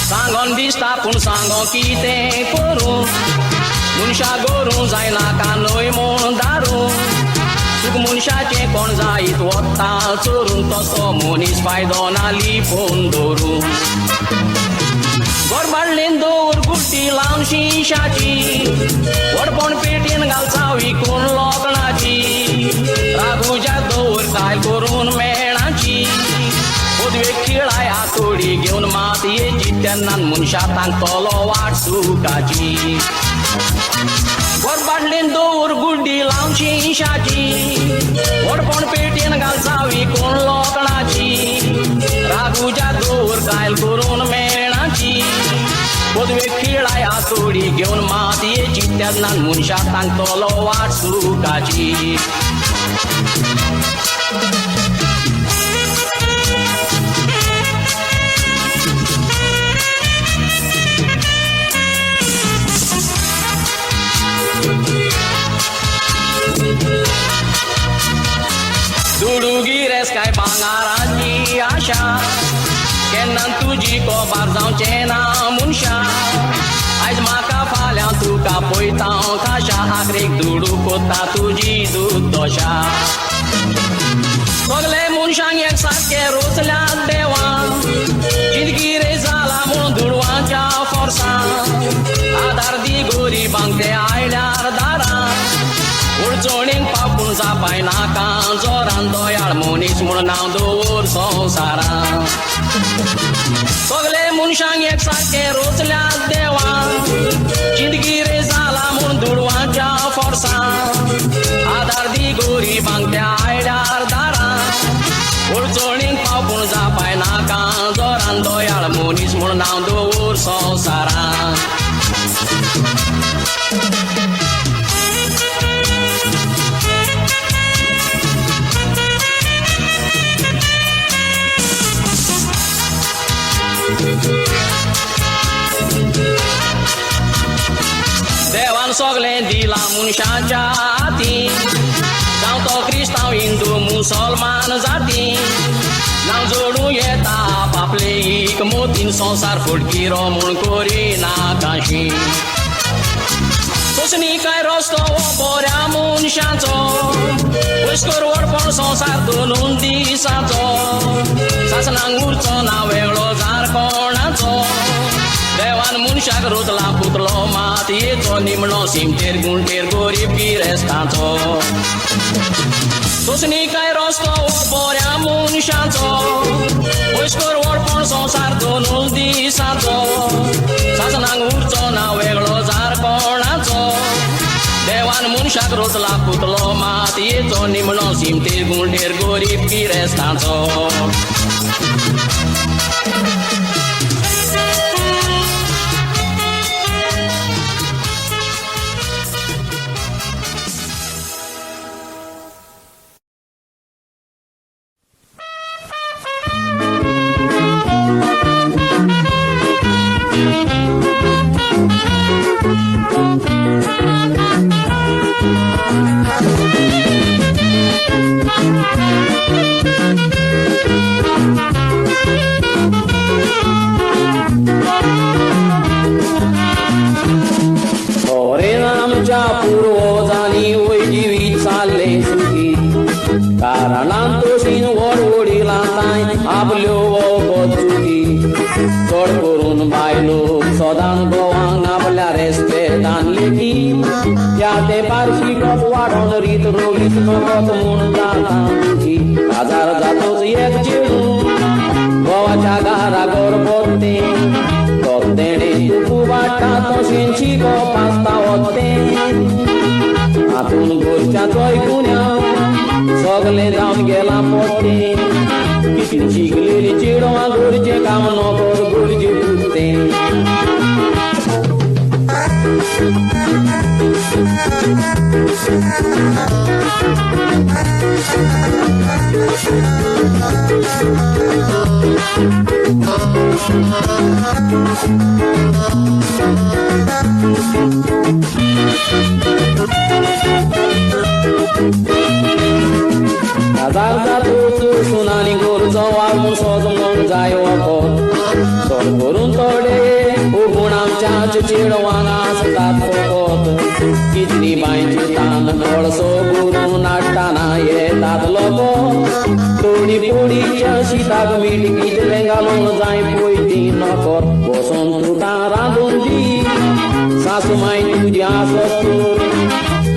Sangon vista pun sangon kite koru Munsha goru zaina kanoi mondaru Suk munsha che kon zait wotta Turun tosto munis paidona li pondoru Gorbal lindur gutti laun shishachi Warbon petin galsawi kun loknachi Ragu jador kail korun menachi Udwe kilai aturi geun mati jitenan munsyatan tolo watsu kaji Gorban lindur guldi launchi shaji Warbon petin galsawi kun loknachi Ragu jadur kail kurun menachi Udwe kilai aturi geun mati jitenan munsyatan tolo watsu kaji Dulu gires kai bangaraji asha Kenan tuji ko barzau cena munsha Aiz maka falham tu kapoi tau kasha Agrek dulu kota tuji dudosha Sogle munshang yek sake rusla dewa Jindgi rezala mundurwa ja forsa Adar di gori bangte ailar dara Urjoning papun sapai nakan Zoran doyal munis murnang dur sonsara Sogle munshang yek sake rusla dewa Jindgi rezala mundurwa ja forsa Adar di gori bangte ailar dara Urjoning papun sapai nakan Zoran doyal munis murnang dur sonsara Dewan sogle di lamun syajati Dauto kristau hindu musulman zati Nang zoru yeta paplei kemutin sonsar fulkiro mun kori nakashi Tosni kai rosto opora mun shanzo Wiskor warpon sonsar dunun di sanzo Sasanang urco na welo zar konazo Dewan munsyak rut laput lo mati to nimno simtir guntir gorib gires tanto Tosni kai rosto opora mun shanzo Wiskor warpon sonsar dunun di sanzo Sasanang urco na welo zar konazo Dewan munsyak rut laput lo mati to nimno simtir guntir gorib gires tanto Sogle dam gela pote Kitin chigli chiro gurje kam no kor gurje putte Azar jatuh susunan ingurzo walmun sozumon jayo akor Sol gurun tode ugunam cha chichidwana satat kokot Kitni bain chitan dolso guru nattana ye tat loko Todi podi cha sitag miti kit lengalon jai poi din akor Boson tuta randundi sasumai tuja sosur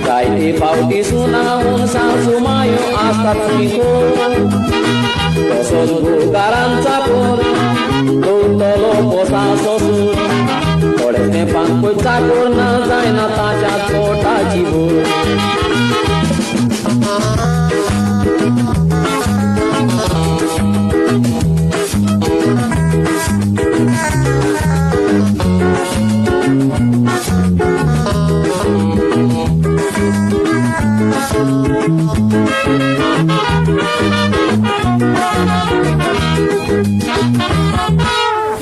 Kaiti pauti sunaun sasumayo astat siko Kosos bukaran capur Tutolo posa sosur Toles nepang koi capur na zaina tajat kota cibur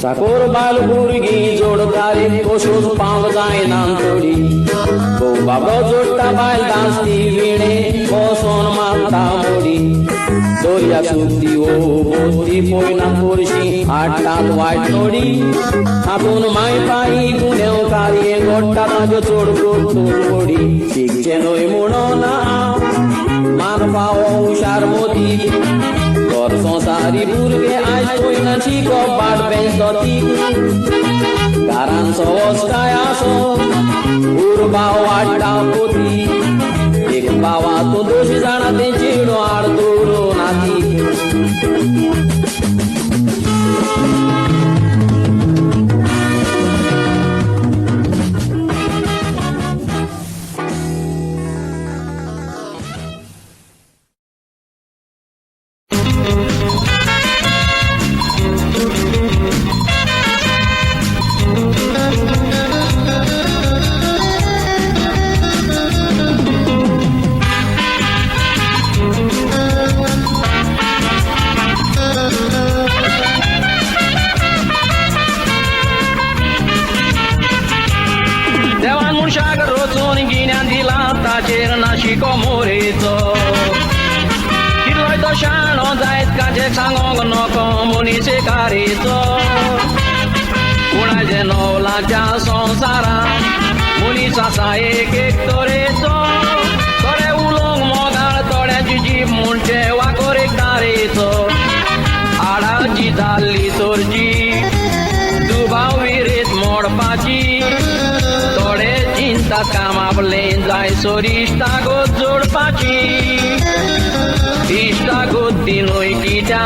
Sakur bal burgi jod kare koshus pav jai nam todi Ko babo jotta bal dansti vine koson mata modi Doria sukti o boti poina kurshi atat white todi Apun mai pai guneu kare gotta tajo chod ko todi Sikche noi monona man pao sharmoti Kor sonsari burge aj poina chiko bad benstoti Garan sos kaya so urbaw adda poti Ek bawa to doshi jana te chido arduro nati Sorista god jod pachi Ista god dinoi kita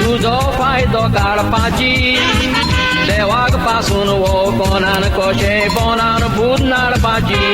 Tujo faido kar pachi Dewag pasun wo konan koshe bonan budnar pachi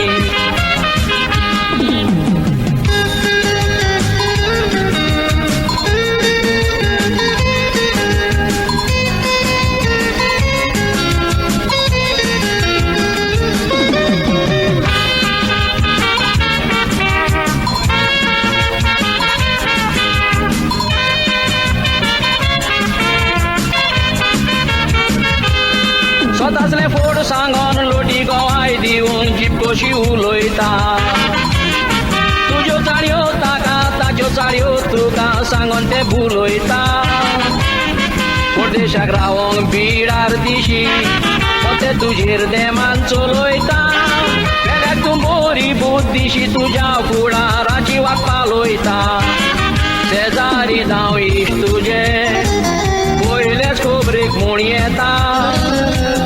Sotasle for sangon loti gawai diun jip koshi uloita Tujo chario taka tajo chario tuka sangon te buloita Porde shagrawong bidar dishi Pote tujir de mancholoita Pelek tumbori buddishi tuja kuda rachi wakpaloita Cezari dau ish tuje Poiles kobrik munieta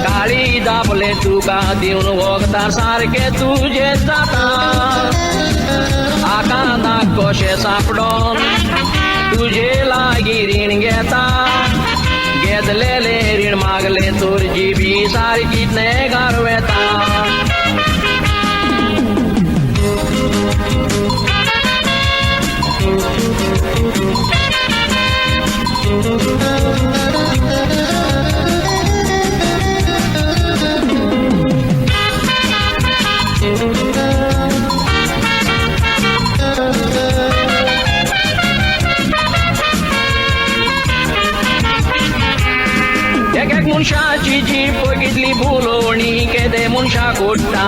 Kali dapole tuka diun woktar sarke tuje zata Akan koshe sapdon tuje lagi rin geta Gedlele rin magle turji bhi sari kitne garveta Munshachi ji केली भुलोवणी केदे मनशा कोट्टा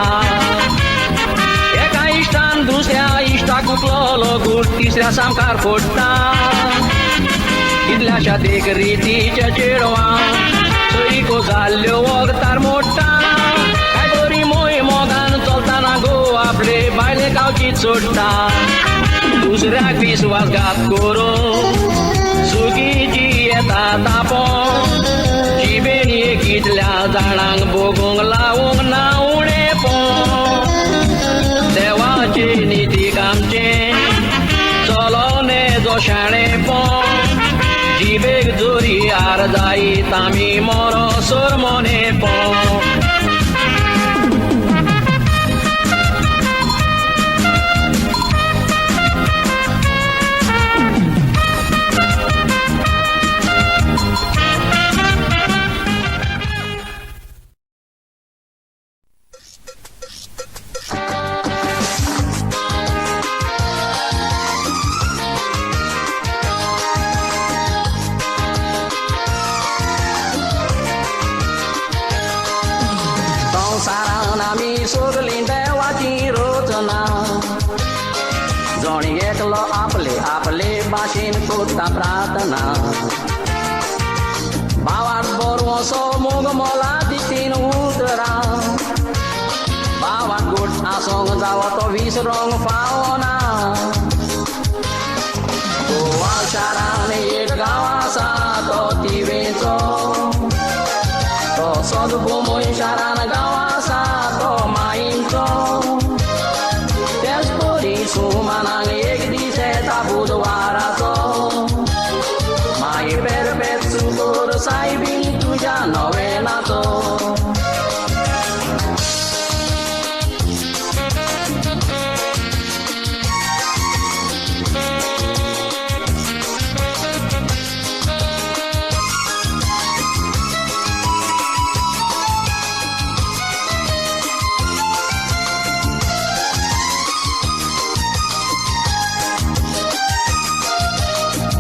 एका इश्टान दुसऱ्या stock उकलोलो गूट तिसऱ्या सामकार फोडटा कितल्याशा देख रितीच्या चेडवां सईको जाल्ल्यो वगतार मोडटा काय बरी मोय मोगान चलताना गो आपले बायले गांवची सोडटा दुसऱ्याक विश्वासघात करून सुखीची येता तापोन जिबेन कितल्या जाणांक भोगूंक लावूंक ना उणेपण देवाचे नितीक आमचे चलोवने जो शाणेपण जिबेक जोरी हार जायत आमी मोरो सोर मोनेपण संवसारान आमी सोगलीं देवाची रचना जोणी एकलो आपले आपले भाशेन कोत्ता प्रार्थना भावाक बोरवोसो मोग मोला दितीन उतरां भावाक गोठ आसोंक जावो तो विसरोंक फावना गोवा शारान एक गांव आसा तो तिवेचो तो सदभूमय शारान गांव आसा तो माईंचो तेच परी सुमानाक एक दीस येता बुधवाराचो माई पेरपेत सुकोर सायबी तुज्या नवेलाचो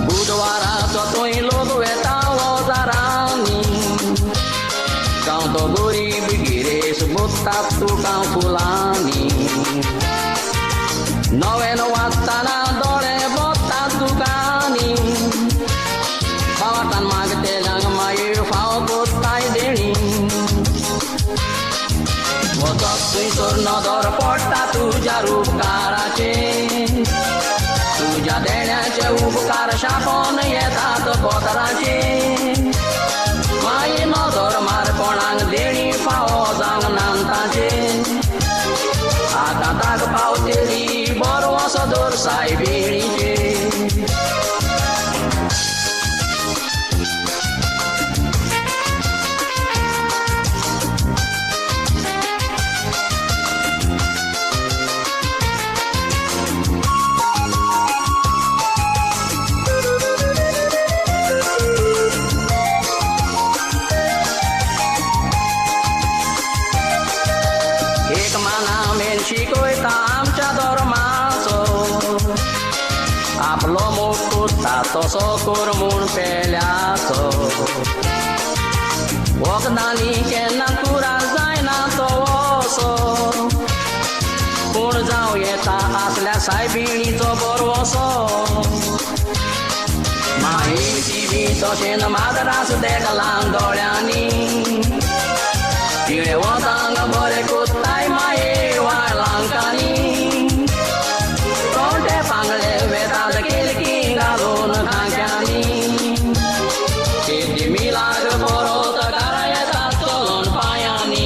बुधवाराचो थंय लोक वेता ओजारांनी गांव तो गरीब गिरेस बोगतात तुका फुलांनी नवेन वाचताना दोळे बोगतात तुकांनी भावातान मागते जांग मागीर फाव कोत्ताय देणी वचत थंयसर नदर पडटा तुज्या उपकाराचे तुज्या देण्याचे उपकार शापोन येतात पोतराचे माई नदर मार कोणाक देणी फावो जांग नांताचे आतां ताक पावतेली बरो असो दर सायबीणीचे एक माना मेन शिकोयता आमच्या धर्माचो आपलो मोग कोत्ता तसो कोर म्हूण पेल्याचो वखदांनी केन्ना पुराय जायना तो वसो पूण जावं येता आसल्या सायबीणीचो बरवसो मायेची बी तशें माजरास देगलां दोळ्यांनी तिळे वतांक बरें कोत्ताय माये वाळांकांनी तोंडे पांगळे वेताद केलकी घालून खांक्यांनी केदी मिलाग बरोत घरा येता चलोन पांयांनी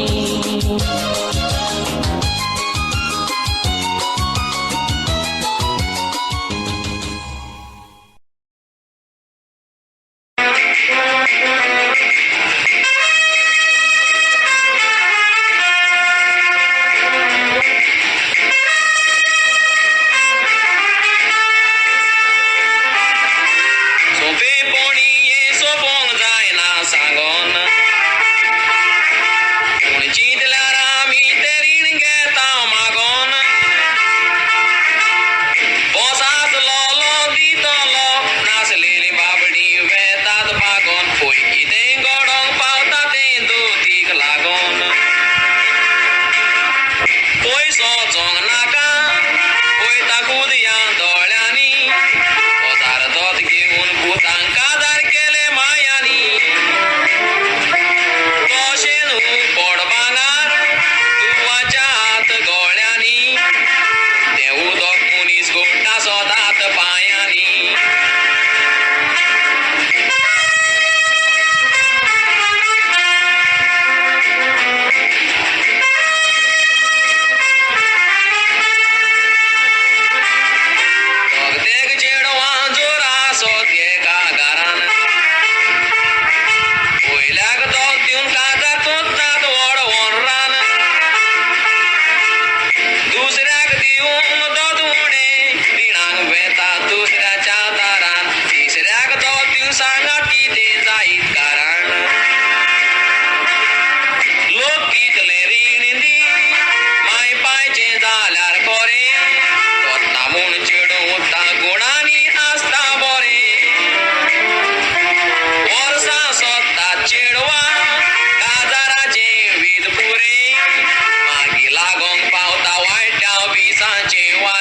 जेव्हा